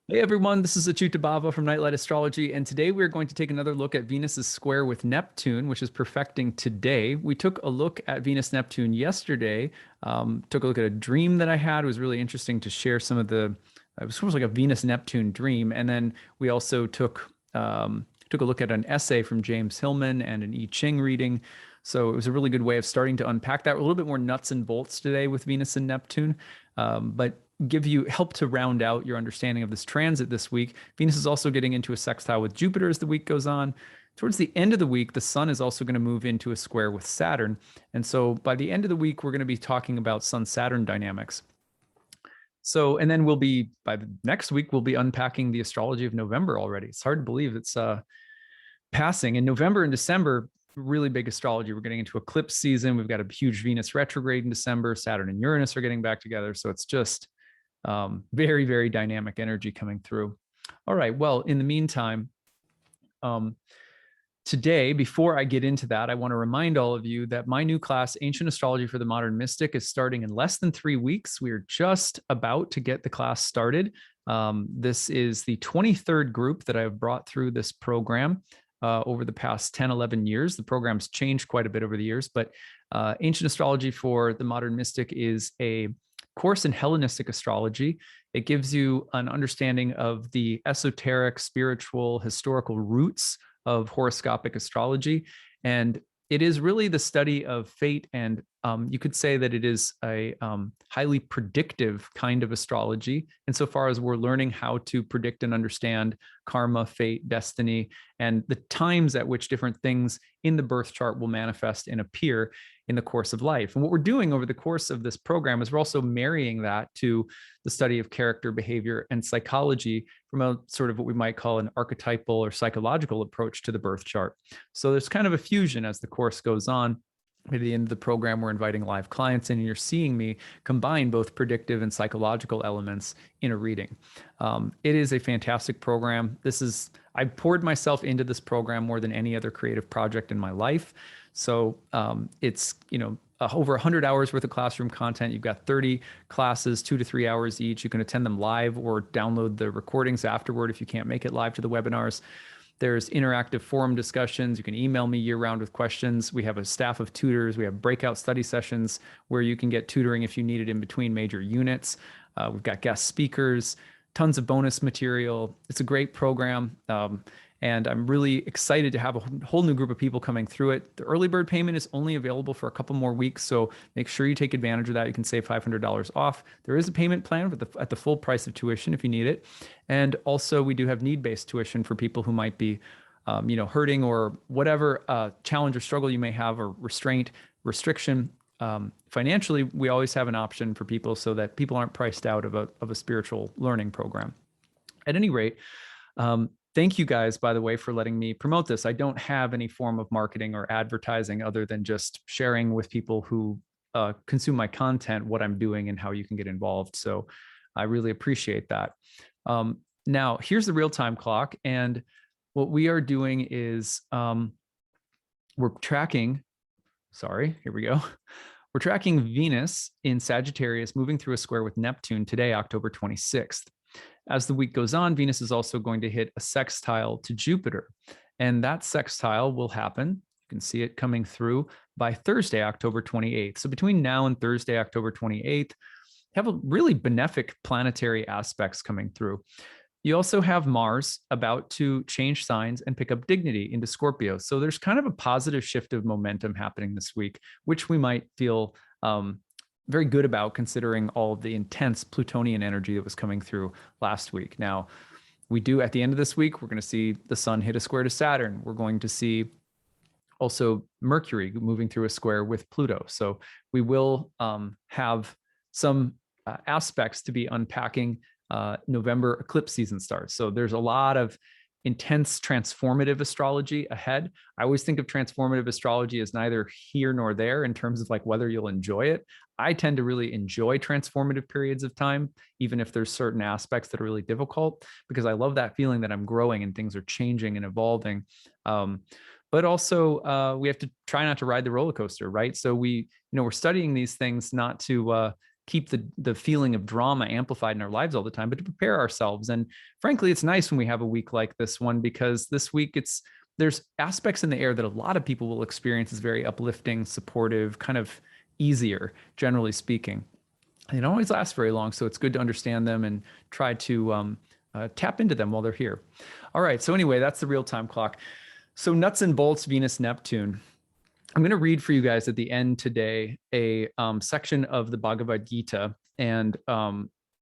Hey everyone, this is acyuta-bhava from Nightlight Astrology, and today we're going to take another look at Venus's square with Neptune, which is perfecting today. We took a look at Venus-Neptune yesterday, took a look at a dream that I had. It was really interesting to share some of it was almost like a Venus-Neptune dream, and then we also took a look at an essay from James Hillman and an I Ching reading. So it was a really good way of starting to unpack that. We're a little bit more nuts and bolts today with Venus and Neptune, but help to round out your understanding of this transit this week. Venus is also getting into a sextile with Jupiter as the week goes on. Towards the end of the week, the sun is also going to move into a square with Saturn. And so by the end of the week, we're going to be talking about Sun-Saturn dynamics. So, and then by the next week, we'll be unpacking the astrology of November already. It's hard to believe it's passing. In November and December, really big astrology. We're getting into eclipse season. We've got a huge Venus retrograde in December. Saturn and Uranus are getting back together. So it's just very, very dynamic energy coming through. All right. Well, in the meantime, today, before I get into that, I want to remind all of you that my new class, Ancient Astrology for the Modern Mystic, is starting in less than 3 weeks. We are just about to get the class started. This is the 23rd group that I've brought through this program over the past 10, 11 years. The program's changed quite a bit over the years, but Ancient Astrology for the Modern Mystic is a course in Hellenistic astrology. It gives you an understanding of the esoteric, spiritual, historical roots of horoscopic astrology. And it is really the study of fate. And you could say that it is a highly predictive kind of astrology, insofar as we're learning how to predict and understand karma, fate, destiny, and the times at which different things in the birth chart will manifest and appear in the course of life. And what we're doing over the course of this program is we're also marrying that to the study of character, behavior, and psychology from a sort of what we might call an archetypal or psychological approach to the birth chart. So there's kind of a fusion as the course goes on. At the end of the program, we're inviting live clients in, and you're seeing me combine both predictive and psychological elements in a reading. It is a fantastic program. I poured myself into this program more than any other creative project in my life. So it's, over 100 hours worth of classroom content. You've got 30 classes, 2 to 3 hours each. You can attend them live or download the recordings afterward if you can't make it live to the webinars. There's interactive forum discussions. You can email me year-round with questions. We have a staff of tutors. We have breakout study sessions where you can get tutoring if you need it in between major units. We've got guest speakers, tons of bonus material. It's a great program. And I'm really excited to have a whole new group of people coming through it. The early bird payment is only available for a couple more weeks, so make sure you take advantage of that. You can save $500 off. There is a payment plan at the full price of tuition if you need it. And also, we do have need-based tuition for people who might be hurting or whatever challenge or struggle you may have, or restriction. Financially, we always have an option for people so that people aren't priced out of a spiritual learning program. At any rate, thank you guys, by the way, for letting me promote this. I don't have any form of marketing or advertising other than just sharing with people who consume my content what I'm doing and how you can get involved. So I really appreciate that. Now, here's the real-time clock. And what we are doing is we're tracking, here we go. We're tracking Venus in Sagittarius moving through a square with Neptune today, October 26th. As the week goes on, Venus is also going to hit a sextile to Jupiter. And that sextile will happen, you can see it coming through, by Thursday, October 28th. So between now and Thursday, October 28th, have a really benefic planetary aspects coming through. You also have Mars about to change signs and pick up dignity into Scorpio. So there's kind of a positive shift of momentum happening this week, which we might feel very good about, considering all of the intense Plutonian energy that was coming through last week. Now, we do, at the end of this week, we're going to see the sun hit a square to Saturn. We're going to see also Mercury moving through a square with Pluto. So we will have some aspects to be unpacking. November eclipse season starts. So there's a lot of intense transformative astrology ahead. I always think of transformative astrology as neither here nor there in terms of like whether you'll enjoy it. I tend to really enjoy transformative periods of time, even if there's certain aspects that are really difficult, because I love that feeling that I'm growing and things are changing and evolving. But also we have to try not to ride the roller coaster, right? So we're studying these things not to keep the feeling of drama amplified in our lives all the time, but to prepare ourselves. And frankly, it's nice when we have a week like this one, because this week there's aspects in the air that a lot of people will experience as very uplifting, supportive, kind of easier, generally speaking. They don't always last very long, so it's good to understand them and try to tap into them while they're here. All right, so anyway, that's the real-time clock. So nuts and bolts, Venus, Neptune. I'm going to read for you guys at the end today a section of the Bhagavad Gita, and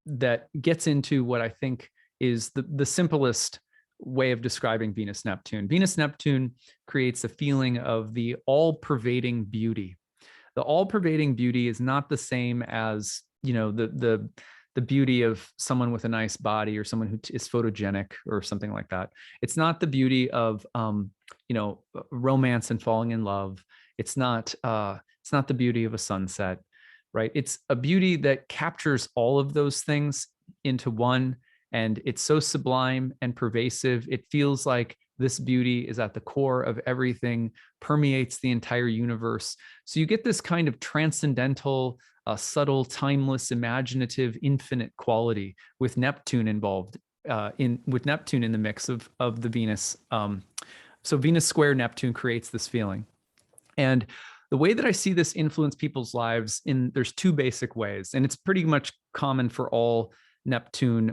that gets into what I think is the simplest way of describing Venus Neptune. Venus Neptune creates a feeling of the all-pervading beauty. The all-pervading beauty is not the same as, the beauty of someone with a nice body or someone who is photogenic or something like that. It's not the beauty of romance and falling in love. It's not the beauty of a sunset, right? It's a beauty that captures all of those things into one, and it's so sublime and pervasive. It feels like this beauty is at the core of everything, permeates the entire universe. So you get this kind of transcendental, subtle, timeless, imaginative, infinite quality with Neptune involved, with Neptune in the mix of the Venus. So Venus square Neptune creates this feeling. And the way that I see this influence people's lives, there's two basic ways, and it's pretty much common for all Neptune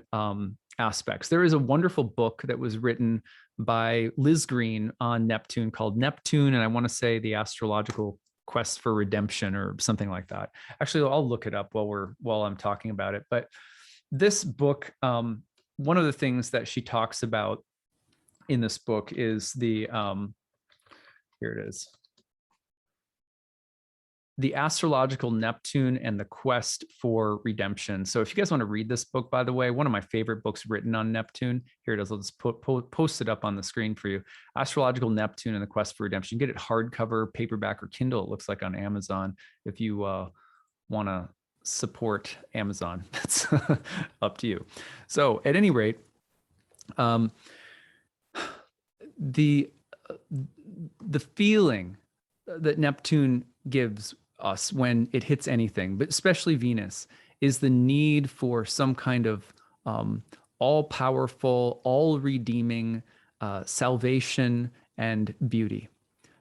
aspects. There is a wonderful book that was written by Liz Green on Neptune called Neptune, and I want to say the Astrological Quest for Redemption or something like that. Actually, I'll look it up while I'm talking about it. But this book, one of the things that she talks about in this book is here it is. The Astrological Neptune and the Quest for Redemption. So if you guys want to read this book, by the way, one of my favorite books written on Neptune, here it is. I'll just post it up on the screen for you. Astrological Neptune and the Quest for Redemption. You get it hardcover, paperback, or Kindle. It looks like on Amazon. If you want to support Amazon, that's up to you. So at any rate, the feeling that Neptune gives us when it hits anything, but especially Venus, is the need for some kind of all-powerful, all-redeeming salvation and beauty.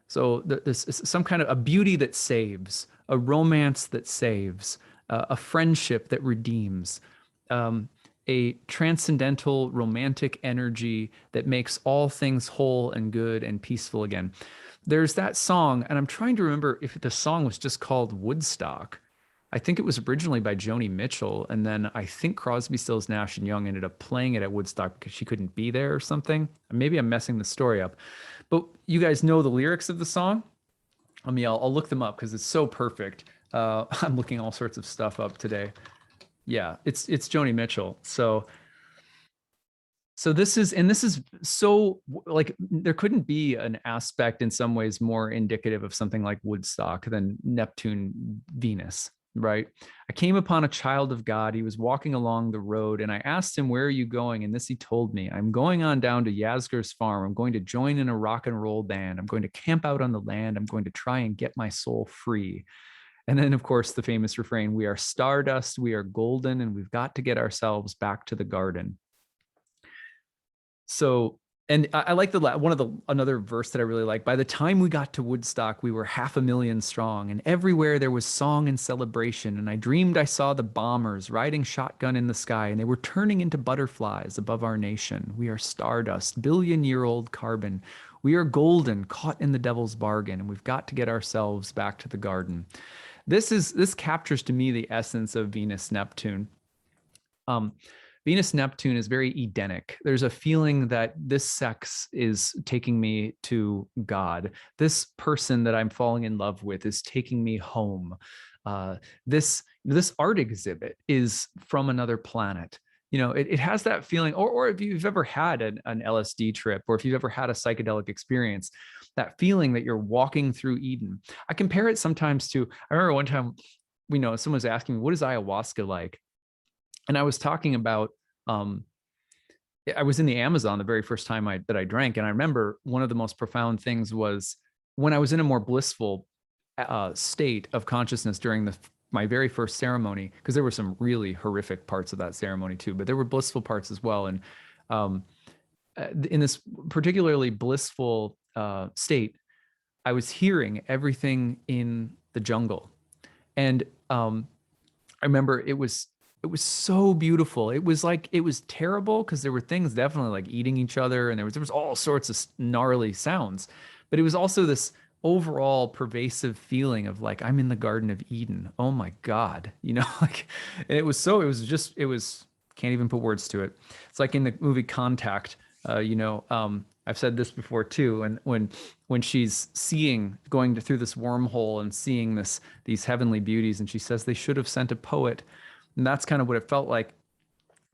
So there's some kind of a beauty that saves, a romance that saves, a friendship that redeems, a transcendental romantic energy that makes all things whole and good and peaceful again. There's that song, and I'm trying to remember if the song was just called Woodstock. I think it was originally by Joni Mitchell, and then I think Crosby, Stills, Nash and Young ended up playing it at Woodstock because she couldn't be there or something. Maybe I'm messing the story up, but you guys know the lyrics of the song. I'll look them up because it's so perfect. I'm looking all sorts of stuff up today. Yeah, it's Joni Mitchell. So this is so, like, there couldn't be an aspect in some ways more indicative of something like Woodstock than Neptune Venus, right? I came upon a child of God. He was walking along the road, and I asked him, "Where are you going?" And this he told me: "I'm going on down to Yasgur's farm. I'm going to join in a rock and roll band. I'm going to camp out on the land. I'm going to try and get my soul free." And then, of course, the famous refrain: "We are stardust, we are golden, and we've got to get ourselves back to the garden." So, and I like another verse that I really like. "By the time we got to Woodstock, we were 500,000 strong, and everywhere there was song and celebration. And I dreamed I saw the bombers riding shotgun in the sky, and they were turning into butterflies above our nation. We are stardust, billion-year-old carbon. We are golden, caught in the devil's bargain, and we've got to get ourselves back to the garden." This captures to me the essence of Venus Neptune. Venus Neptune is very Edenic. There's a feeling that this sex is taking me to God. This person that I'm falling in love with is taking me home. This art exhibit is from another planet. It has that feeling, or if you've ever had an LSD trip, or if you've ever had a psychedelic experience, that feeling that you're walking through Eden. I compare it sometimes to, I remember one time, someone was asking me, "What is ayahuasca like?" And I was talking about, I was in the Amazon the very first time that I drank. And I remember one of the most profound things was when I was in a more blissful state of consciousness during my very first ceremony, because there were some really horrific parts of that ceremony too, but there were blissful parts as well. And um, in this particularly blissful state, I was hearing everything in the jungle. And I remember it was so beautiful. It was like, it was terrible because there were things definitely like eating each other, and there was all sorts of gnarly sounds, but it was also this overall pervasive feeling of like, I'm in the Garden of Eden. Oh my God, like, and it was, can't even put words to it. It's like in the movie Contact, I've said this before too. And when she's going through this wormhole and seeing these heavenly beauties, and she says they should have sent a poet, and that's kind of what it felt like.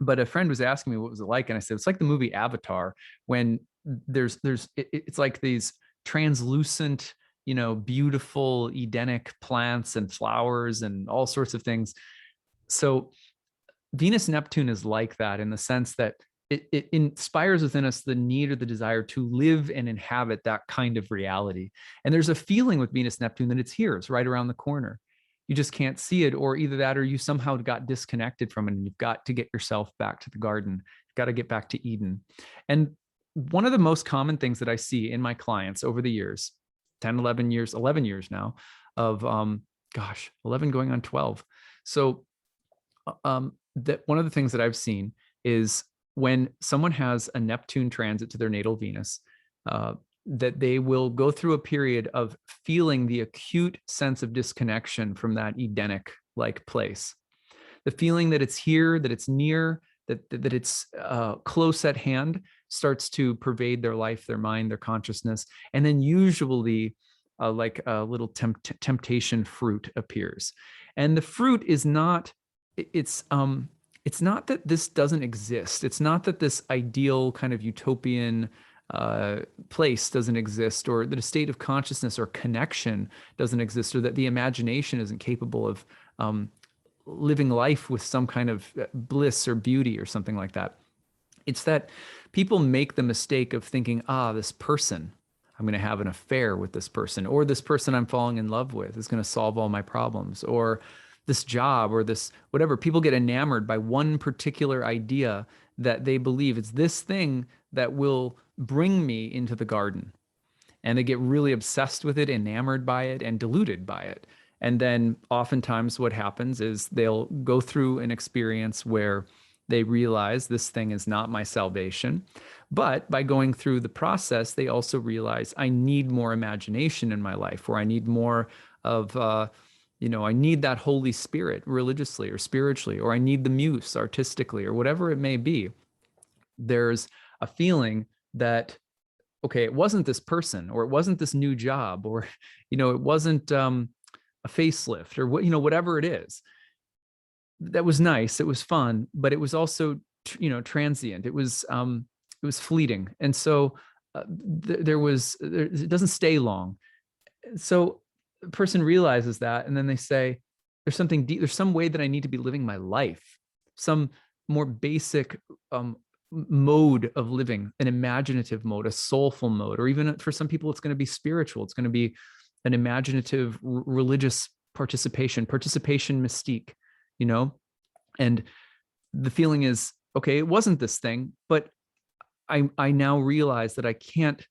But a friend was asking me what was it like, and I said it's like the movie Avatar, when it's like these translucent, beautiful Edenic plants and flowers and all sorts of things. So Venus Neptune is like that, in the sense that it inspires within us the need or the desire to live and inhabit that kind of reality. And there's a feeling with Venus Neptune that it's here, it's right around the corner. You just can't see it, or either that, or you somehow got disconnected from it, and you've got to get yourself back to the garden. You've got to get back to Eden. And one of the most common things that I see in my clients over the years, 10, 11 years now, of 11 going on 12. So that one of the things that I've seen is when someone has a Neptune transit to their natal Venus, that they will go through a period of feeling the acute sense of disconnection from that Edenic like place. The feeling that it's here, that it's near, that it's close at hand, starts to pervade their life, their mind, their consciousness. And then usually like a little temptation fruit appears. And the fruit is not, it's not that this doesn't exist. It's not that this ideal kind of utopian place doesn't exist, or that a state of consciousness or connection doesn't exist, or that the imagination isn't capable of living life with some kind of bliss or beauty or something like that. It's that people make the mistake of thinking, this person, I'm going to have an affair with this person, or this person I'm falling in love with is going to solve all my problems, or this job, or this whatever. People get enamored by one particular idea that they believe it's this thing that will bring me into the garden. And they get really obsessed with it, enamored by it, and deluded by it. And then oftentimes what happens is they'll go through an experience where they realize this thing is not my salvation. But by going through the process, they also realize I need more imagination in my life, or I need more of, I need that Holy Spirit religiously or spiritually, or I need the muse artistically, or whatever it may be. There's a feeling that, okay, it wasn't this person, or it wasn't this new job, or, it wasn't a facelift, or whatever it is. That was nice. It was fun, but it was also, transient. It was fleeting. And so it doesn't stay long. So the person realizes that, and then they say, there's something deep, there's some way that I need to be living my life, some more basic mode of living, an imaginative mode, a soulful mode, or even for some people, it's going to be spiritual. It's going to be an imaginative, religious participation mystique, and the feeling is, okay, it wasn't this thing, but I now realize that I can't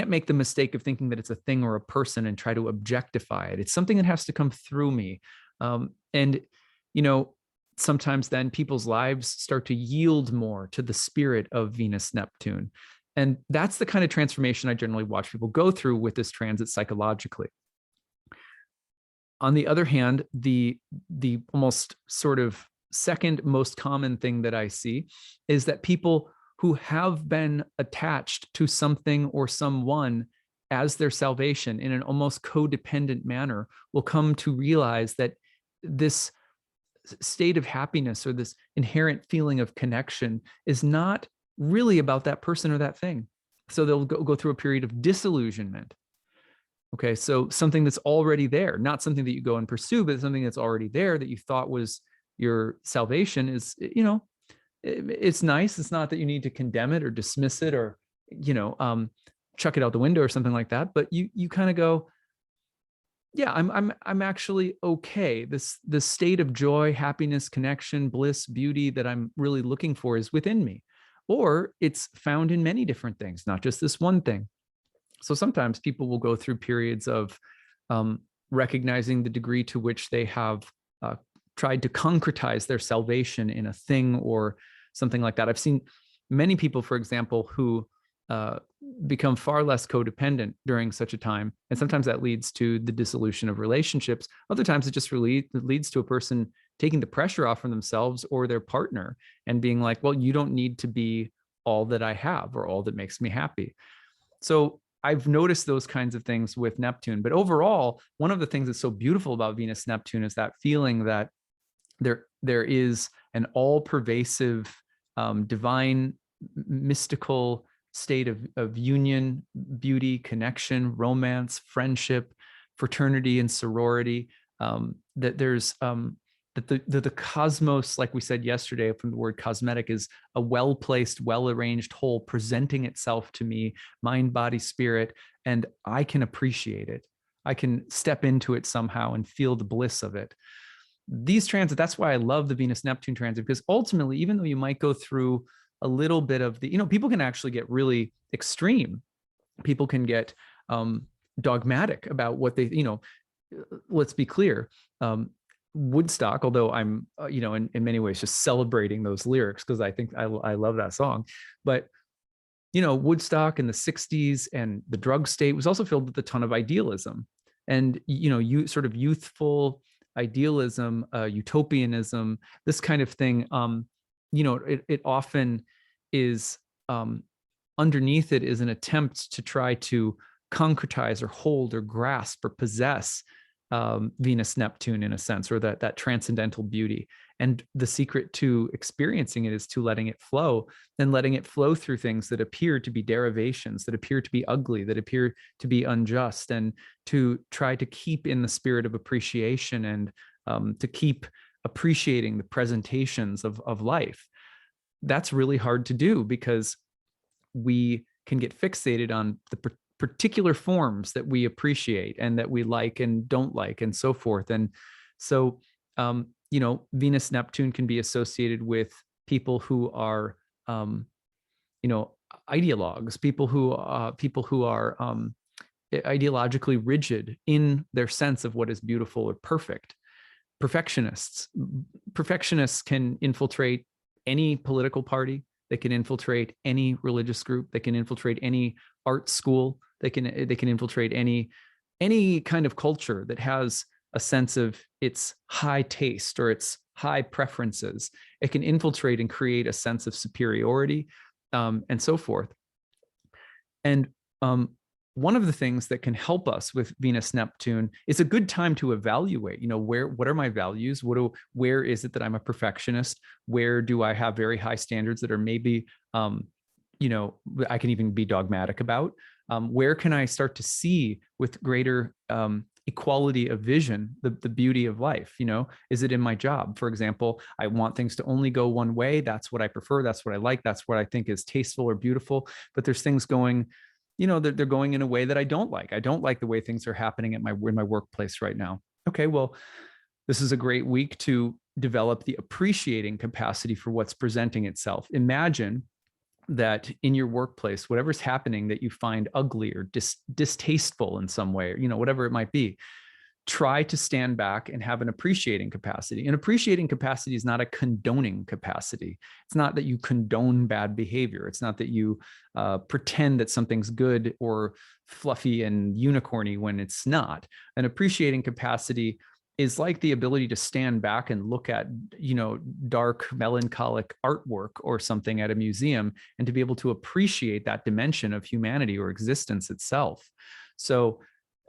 make the mistake of thinking that it's a thing or a person and try to objectify it. It's something that has to come through me. And sometimes then people's lives start to yield more to the spirit of Venus Neptune. And that's the kind of transformation I generally watch people go through with this transit psychologically. On the other hand, the almost sort of second most common thing that I see is that people who have been attached to something or someone as their salvation in an almost codependent manner will come to realize that this state of happiness or this inherent feeling of connection is not really about that person or that thing. So they'll go through a period of disillusionment. Okay, so something that's already there, not something that you go and pursue, but something that's already there that you thought was your salvation is, it's nice. It's not that you need to condemn it or dismiss it or, chuck it out the window or something like that. But you kind of go, yeah, I'm actually okay. This state of joy, happiness, connection, bliss, beauty that I'm really looking for is within me. Or it's found in many different things, not just this one thing. So sometimes people will go through periods of um, recognizing the degree to which they have uh, tried to concretize their salvation in a thing or something like that. I've seen many people, for example, who uh, become far less codependent during such a time. And sometimes that leads to the dissolution of relationships. Other times it just really leads to a person taking the pressure off from themselves or their partner and being like, well, you don't need to be all that I have or all that makes me happy. So I've noticed those kinds of things with Neptune. But overall, one of the things that's so beautiful about Venus Neptune is that feeling that there is an all-pervasive, divine, mystical state of union, beauty, connection, romance, friendship, fraternity, and sorority. That there's that the cosmos, like we said yesterday from the word cosmetic, is a well-placed, well-arranged whole presenting itself to me, mind, body, spirit, and I can appreciate it. I can step into it somehow and feel the bliss of it. These transits, that's why I love the Venus Neptune transit, because ultimately, even though you might go through a little bit of the, people can actually get really extreme. People can get dogmatic about what they, let's be clear. Woodstock, although I'm, in many ways just celebrating those lyrics because I think I love that song. But, Woodstock in the 60s and the drug state was also filled with a ton of idealism and, you sort of youthful idealism, utopianism, this kind of thing. It often is, underneath it is an attempt to try to concretize or hold or grasp or possess Venus Neptune in a sense, or that transcendental beauty. And the secret to experiencing it is to letting it flow, and letting it flow through things that appear to be derivations, that appear to be ugly, that appear to be unjust, and to try to keep in the spirit of appreciation and to keep appreciating the presentations of life. That's really hard to do because we can get fixated on the particular forms that we appreciate and that we like and don't like and so forth. And so, Venus Neptune can be associated with people who are, ideologues, people who are ideologically rigid in their sense of what is beautiful or perfect. Perfectionists can infiltrate any political party. They can infiltrate any religious group. They can infiltrate any art school. They can infiltrate any kind of culture that has a sense of its high taste or its high preferences. It can infiltrate and create a sense of superiority, and so forth. And one of the things that can help us with Venus Neptune is a good time to evaluate, what are my values? Where is it that I'm a perfectionist? Where do I have very high standards that are maybe, I can even be dogmatic about? Where can I start to see with greater equality of vision the beauty of life? Is it in my job? For example, I want things to only go one way. That's what I prefer. That's what I like. That's what I think is tasteful or beautiful. But there's things going, they're going in a way that I don't like. I don't like the way things are happening in my workplace right now. Okay, well, this is a great week to develop the appreciating capacity for what's presenting itself. Imagine that in your workplace, whatever's happening that you find ugly or distasteful in some way, whatever it might be, try to stand back and have an appreciating capacity. An appreciating capacity is not a condoning capacity. It's not that you condone bad behavior. It's not that you pretend that something's good or fluffy and unicorny when it's not. An appreciating capacity is like the ability to stand back and look at, dark, melancholic artwork or something at a museum and to be able to appreciate that dimension of humanity or existence itself. So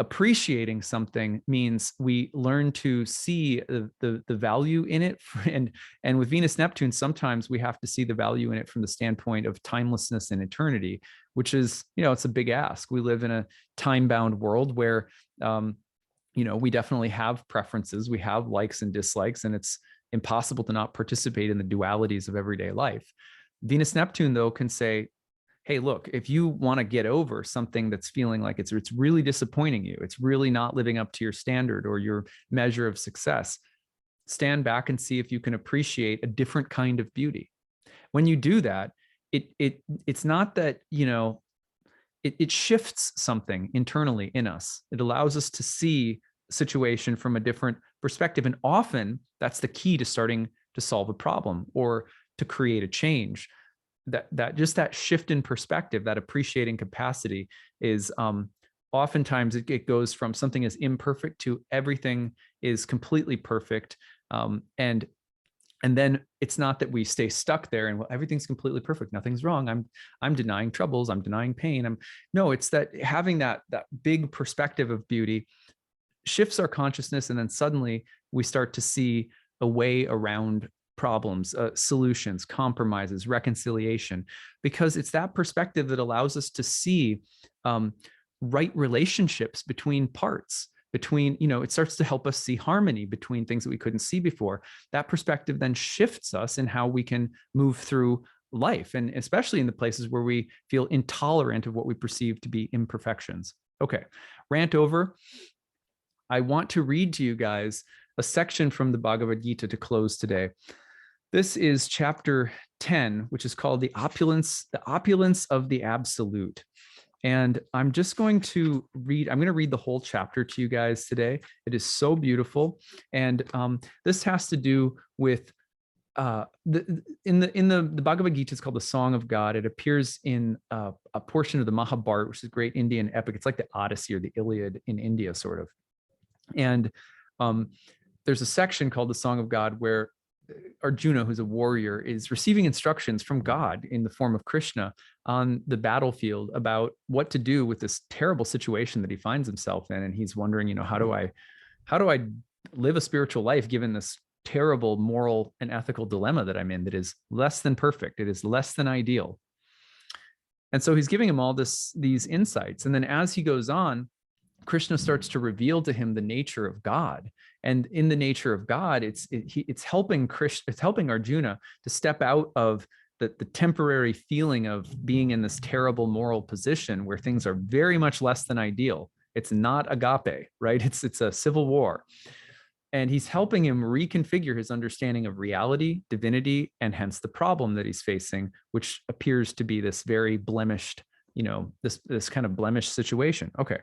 appreciating something means we learn to see the value in it. And with Venus Neptune, sometimes we have to see the value in it from the standpoint of timelessness and eternity, which is, it's a big ask. We live in a time-bound world where, we definitely have preferences, we have likes and dislikes, and it's impossible to not participate in the dualities of everyday life. Venus Neptune, though, can say, hey, look, if you want to get over something that's feeling like it's really disappointing you, it's really not living up to your standard or your measure of success, stand back and see if you can appreciate a different kind of beauty. When you do that, it's not that, it shifts something internally in us. It allows us to see a situation from a different perspective. And often that's the key to starting to solve a problem or to create a change. That just that shift in perspective, that appreciating capacity is oftentimes it goes from something as imperfect to everything is completely perfect. And then it's not that we stay stuck there and, well, everything's completely perfect, nothing's wrong, I'm denying troubles, I'm denying pain. No, it's that having that big perspective of beauty shifts our consciousness, and then suddenly we start to see a way around problems, solutions, compromises, reconciliation, because it's that perspective that allows us to see right relationships between parts, between, it starts to help us see harmony between things that we couldn't see before. That perspective then shifts us in how we can move through life, and especially in the places where we feel intolerant of what we perceive to be imperfections. Okay, rant over. I want to read to you guys a section from the Bhagavad Gita to close today. This is chapter 10, which is called the opulence of the absolute. And I'm just going to read, I'm going to read the whole chapter to you guys today. It is so beautiful. And this has to do with, in the Bhagavad Gita, it's called the Song of God. It appears in a portion of the Mahabharata, which is a great Indian epic. It's like the Odyssey or the Iliad in India, sort of. And there's a section called the Song of God where Arjuna, who's a warrior, is receiving instructions from God in the form of Krishna on the battlefield about what to do with this terrible situation that he finds himself in. And he's wondering, how do I live a spiritual life given this terrible moral and ethical dilemma that I'm in that is less than perfect, it is less than ideal. And so he's giving him all these insights. And then as he goes on, Krishna starts to reveal to him the nature of God. And in the nature of God, it's helping Arjuna to step out of the temporary feeling of being in this terrible moral position where things are very much less than ideal. It's not agape, right? It's a civil war. And he's helping him reconfigure his understanding of reality, divinity, and hence the problem that he's facing, which appears to be this very blemished, this kind of blemished situation. Okay,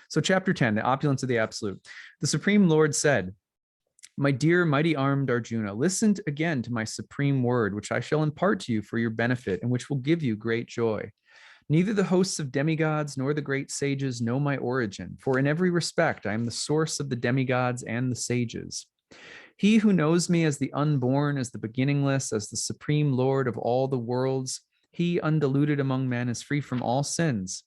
so chapter 10, the opulence of the absolute. The Supreme Lord said, "My dear mighty armed Arjuna, listen again to my supreme word, which I shall impart to you for your benefit and which will give you great joy. Neither the hosts of demigods nor the great sages know my origin, for in every respect I am the source of the demigods and the sages. He who knows me as the unborn, as the beginningless, as the supreme Lord of all the worlds, he undiluted among men is free from all sins.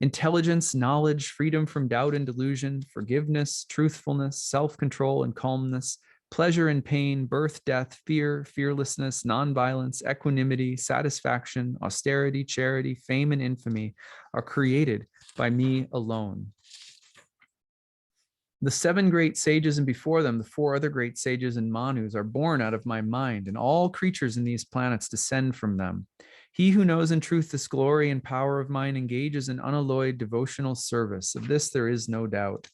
Intelligence, knowledge, freedom from doubt and delusion, forgiveness, truthfulness, self-control and calmness, pleasure and pain, birth, death, fear, fearlessness, nonviolence, equanimity, satisfaction, austerity, charity, fame, and infamy are created by me alone. The 7 great sages and before them, the 4 other great sages and Manus are born out of my mind, and all creatures in these planets descend from them. He who knows in truth this glory and power of mine engages in unalloyed devotional service. Of this there is no doubt.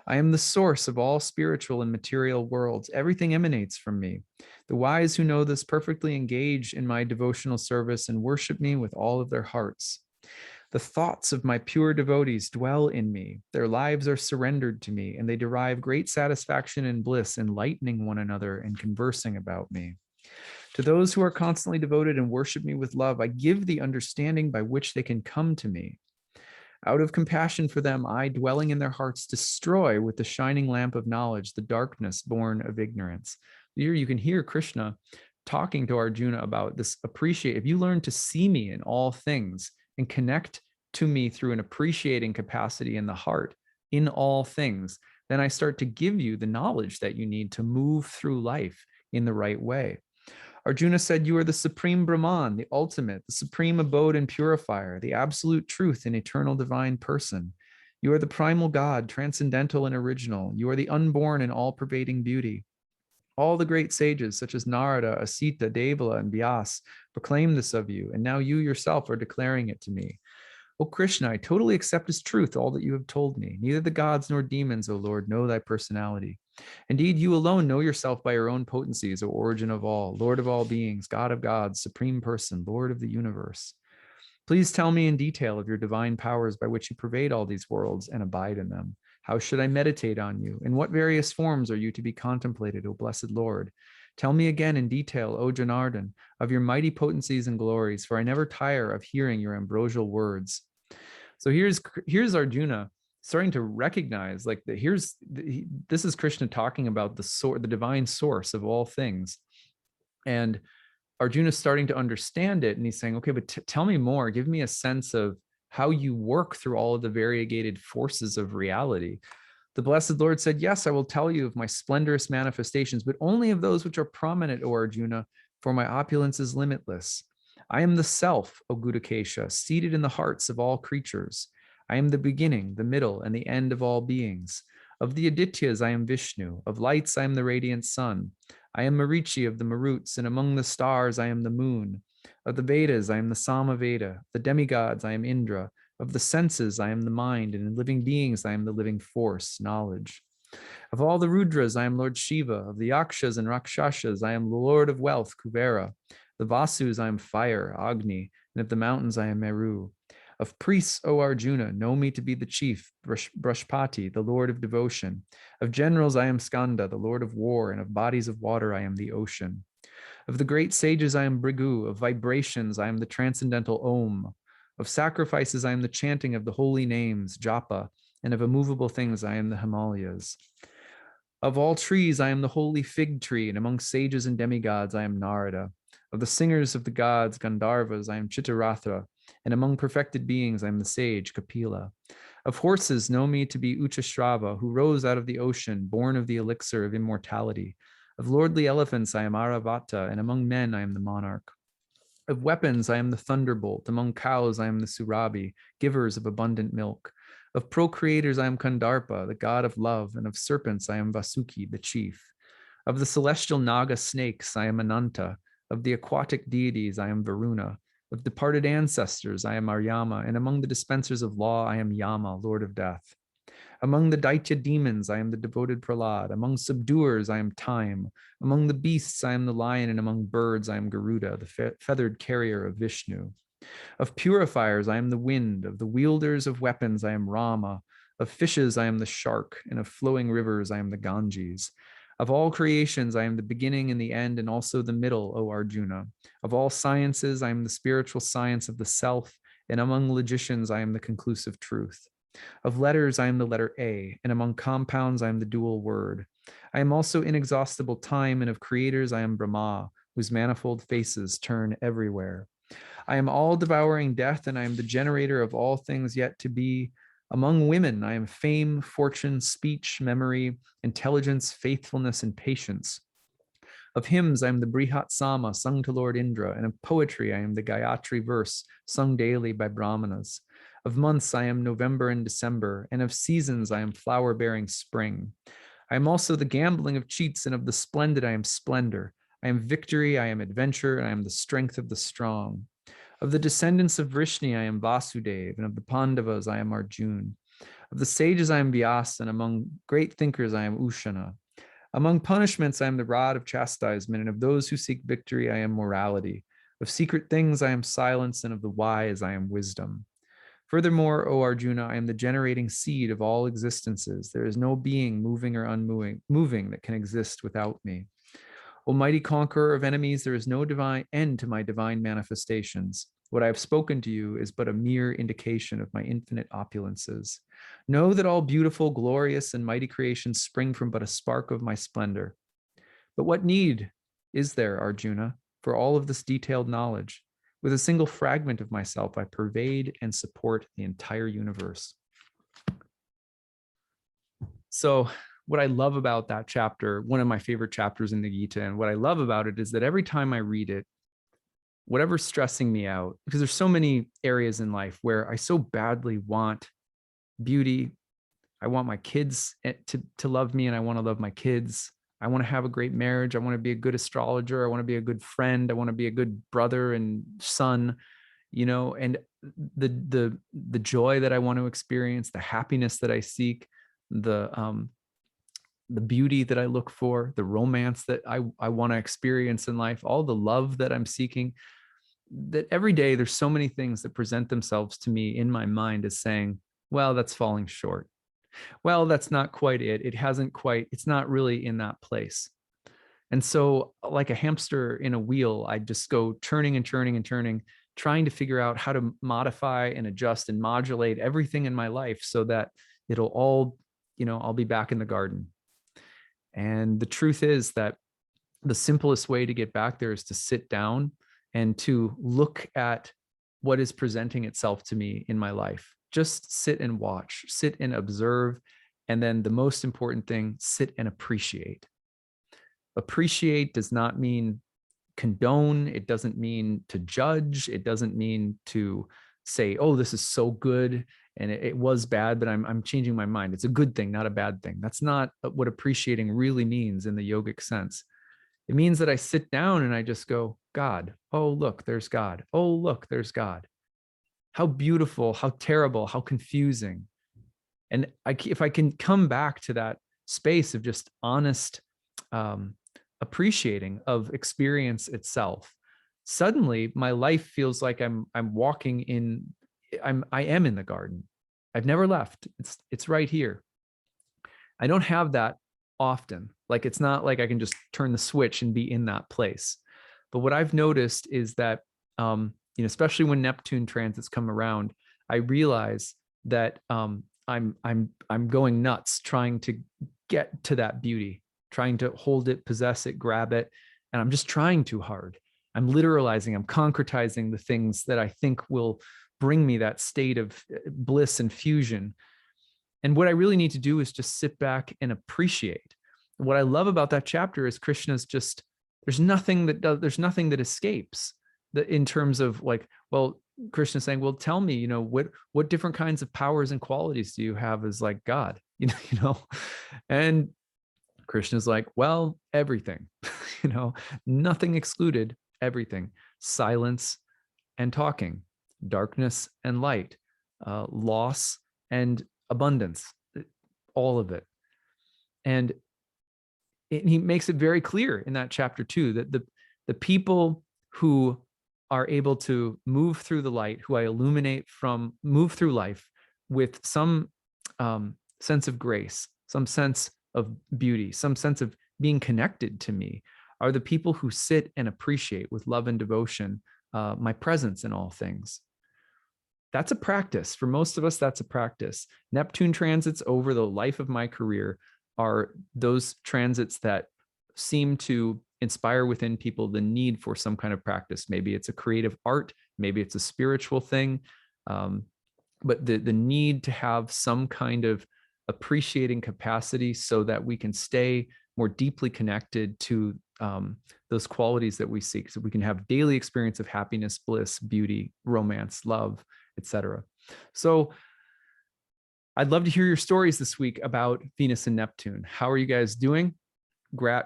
I am the source of all spiritual and material worlds. Everything emanates from me. The wise who know this perfectly engage in my devotional service and worship me with all of their hearts. The thoughts of my pure devotees dwell in me. Their lives are surrendered to me, and they derive great satisfaction and bliss enlightening one another and conversing about me. To those who are constantly devoted and worship me with love, I give the understanding by which they can come to me. Out of compassion for them, I, dwelling in their hearts, destroy with the shining lamp of knowledge the darkness born of ignorance. Here you can hear Krishna talking to Arjuna about this. If you learn to see me in all things and connect to me through an appreciating capacity in the heart in all things, then I start to give you the knowledge that you need to move through life in the right way. Arjuna said, you are the supreme Brahman, the ultimate, the supreme abode and purifier, the absolute truth and eternal divine person. You are the primal God, transcendental and original. You are the unborn and all-pervading beauty. All the great sages, such as Narada, Asita, Devala, and Vyas, proclaim this of you, and now you yourself are declaring it to me. O Krishna, I totally accept as truth all that you have told me. Neither the gods nor demons, O Lord, know thy personality. Indeed, you alone know yourself by your own potencies, O origin of all, Lord of all beings, God of gods, supreme person, Lord of the universe. Please tell me in detail of your divine powers by which you pervade all these worlds and abide in them. How should I meditate on you? In what various forms are you to be contemplated, O blessed Lord? Tell me again in detail, O Janardhan, of your mighty potencies and glories, for I never tire of hearing your ambrosial words. So here's Arjuna starting to recognize, like, this is Krishna talking about the divine source of all things, and Arjuna is starting to understand it, and he's saying, okay, but tell me more. Give me a sense of how you work through all of the variegated forces of reality. The blessed Lord said, yes, I will tell you of my splendorous manifestations, but only of those which are prominent, O Arjuna, for my opulence is limitless. I am the self, O Gudakesha, seated in the hearts of all creatures. I am the beginning, the middle, and the end of all beings. Of the Adityas, I am Vishnu. Of lights, I am the radiant sun. I am Marichi of the Maruts, and among the stars, I am the moon. Of the Vedas, I am the Samaveda. The demigods, I am Indra. Of the senses, I am the mind, and in living beings, I am the living force, knowledge. Of all the Rudras, I am Lord Shiva. Of the Yakshas and Rakshashas, I am the Lord of wealth, Kuvera. The Vasus, I am fire, Agni, and of the mountains, I am Meru. Of priests, O Arjuna, know me to be the chief, Brashpati, the Lord of devotion. Of generals, I am Skanda, the Lord of war, and of bodies of water, I am the ocean. Of the great sages, I am Brigu. Of vibrations, I am the transcendental Om. Of sacrifices, I am the chanting of the holy names, Japa, and of immovable things, I am the Himalayas. Of all trees, I am the holy fig tree, and among sages and demigods, I am Narada. Of the singers of the gods, Gandharvas, I am Chittarathra, and among perfected beings, I am the sage, Kapila. Of horses, know me to be Uchashrava, who rose out of the ocean, born of the elixir of immortality. Of lordly elephants, I am Aravata, and among men, I am the monarch. Of weapons, I am the thunderbolt. Among cows, I am the Surabi, givers of abundant milk. Of procreators, I am Kandarpa, the god of love, and of serpents, I am Vasuki, the chief. Of the celestial Naga snakes, I am Ananta. Of the aquatic deities, I am Varuna. Of departed ancestors, I am Aryama, and among the dispensers of law, I am Yama, lord of death. Among the Daitya demons, I am the devoted Prahlad. Among subduers, I am Time. Among the beasts, I am the lion, and among birds, I am Garuda, the feathered carrier of Vishnu. Of purifiers, I am the wind. Of the wielders of weapons, I am Rama. Of fishes, I am the shark, and of flowing rivers, I am the Ganges. Of all creations, I am the beginning and the end, and also the middle, O Arjuna. Of all sciences, I am the spiritual science of the self, and among logicians, I am the conclusive truth. Of letters, I am the letter A, and among compounds, I am the dual word. I am also inexhaustible time, and of creators, I am Brahma, whose manifold faces turn everywhere. I am all devouring death, and I am the generator of all things yet to be. Among women, I am fame, fortune, speech, memory, intelligence, faithfulness, and patience. Of hymns, I am the Brihat Sama, sung to Lord Indra, and of poetry, I am the Gayatri verse, sung daily by Brahmanas. Of months, I am November and December, and of seasons, I am flower-bearing spring. I am also the gambling of cheats, and of the splendid, I am splendor. I am victory, I am adventure, and I am the strength of the strong. Of the descendants of Vrishni, I am Vasudev, and of the Pandavas, I am Arjun. Of the sages, I am Vyas, and among great thinkers, I am Ushana. Among punishments, I am the rod of chastisement, and of those who seek victory, I am morality. Of secret things, I am silence, and of the wise, I am wisdom. Furthermore, O Arjuna, I am the generating seed of all existences. There is no being moving or unmoving that can exist without me. Almighty conqueror of enemies, there is no divine end to my divine manifestations. What I have spoken to you is but a mere indication of my infinite opulences. Know that all beautiful, glorious, and mighty creations spring from but a spark of my splendor. But what need is there, Arjuna, for all of this detailed knowledge? With a single fragment of myself, I pervade and support the entire universe. So what I love about that chapter, one of my favorite chapters in the Gita, and what I love about it is that every time I read it, whatever's stressing me out, because there's so many areas in life where I so badly want beauty. I want my kids to love me, and I want to love my kids. I want to have a great marriage. I want to be a good astrologer. I want to be a good friend. I want to be a good brother and son, and the joy that I want to experience, the happiness that I seek, the beauty that I look for, the romance that I want to experience in life, all the love that I'm seeking. That every day there's so many things that present themselves to me in my mind as saying, well, that's falling short. Well, that's not quite it. It's not really in that place. And so, like a hamster in a wheel, I just go turning and turning and turning, trying to figure out how to modify and adjust and modulate everything in my life so that it'll all, I'll be back in the garden. And the truth is that the simplest way to get back there is to sit down and to look at what is presenting itself to me in my life. Just sit and watch, sit and observe. And then the most important thing, sit and appreciate. Appreciate does not mean condone. It doesn't mean to judge. It doesn't mean to say, oh, this is so good and it was bad, but I'm changing my mind. It's a good thing, not a bad thing. That's not what appreciating really means in the yogic sense. It means that I sit down and I just go, God, oh, look, there's God. Oh, look, there's God. How beautiful, how terrible, how confusing. And if I can come back to that space of just honest appreciating of experience itself, suddenly my life feels like I am in the garden. I've never left. It's right here. I don't have that often. Like, it's not like I can just turn the switch and be in that place. But what I've noticed is that, especially when Neptune transits come around, I realize that I'm going nuts trying to get to that beauty, trying to hold it, possess it, grab it, and I'm just trying too hard. I'm literalizing, I'm concretizing the things that I think will bring me that state of bliss and fusion. And what I really need to do is just sit back and appreciate. What I love about that chapter is Krishna's just, there's nothing that escapes in terms of like, well, Krishna's saying, well, tell me, what different kinds of powers and qualities do you have as like God, and Krishna's like, well, everything, nothing excluded, everything, silence and talking, darkness and light, loss and abundance, all of it. And he makes it very clear in that chapter too, that the people who are able to move through the light, who I illuminate move through life with some sense of grace, some sense of beauty, some sense of being connected to me, are the people who sit and appreciate with love and devotion my presence in all things. That's a practice. For most of us, that's a practice. Neptune transits over the life of my career are those transits that seem to inspire within people the need for some kind of practice. Maybe it's a creative art, maybe it's a spiritual thing, but the need to have some kind of appreciating capacity so that we can stay more deeply connected to those qualities that we seek, so we can have daily experience of happiness, bliss, beauty, romance, love, etc. So I'd love to hear your stories this week about Venus and Neptune. How are you guys doing?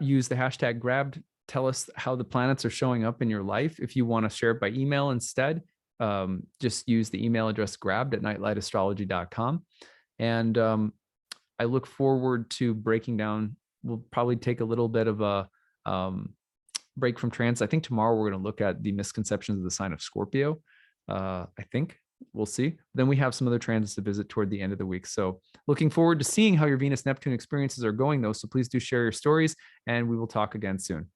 Use the hashtag grabbed. Tell us how the planets are showing up in your life. If you want to share it by email instead, just use the email address grabbed@nightlightastrology.com. And I look forward to breaking down. We'll probably take a little bit of a break from trans. I think tomorrow we're going to look at the misconceptions of the sign of Scorpio. I think we'll see. Then we have some other transits to visit toward the end of the week. So looking forward to seeing how your Venus Neptune experiences are going though. So please do share your stories and we will talk again soon.